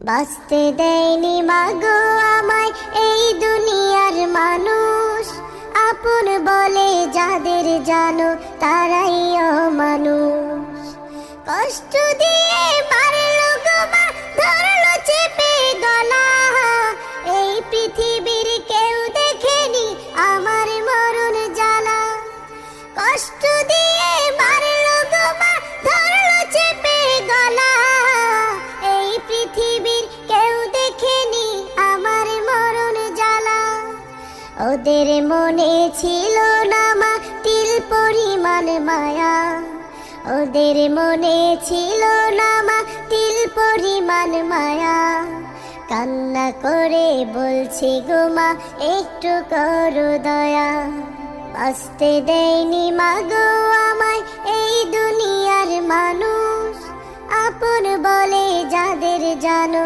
বাঁচতে দেয়নি মাগো আমায় এই দুনিয়ার মানুষ, আপন বলে যাদের জানো তারাই অমানুষ। কষ্ট দিয়ে মারলো গো মা, ধরলো চেপে গলা, এই পৃথিবীর কেউ দেখেনি আমার মরণ জ্বালা। কষ্ট দিয়ে মারলো গো মা, ধরলো চেপে গলা, এই পৃথিবীর কেউ দেখেনি আমার মরণ জ্বালা। ওদের মনে ছিল না মা তিল পরিমাণ মায়া, ওদের মনে ছিল না মা তিল পরিমাণ মায়া। কান্না করে বলছি গো মা একটু করো দয়া, বাঁচতে দেয়নি মাগো আমায় এই দুনিয়ার মানুষ, আপন বলে যাদের জানো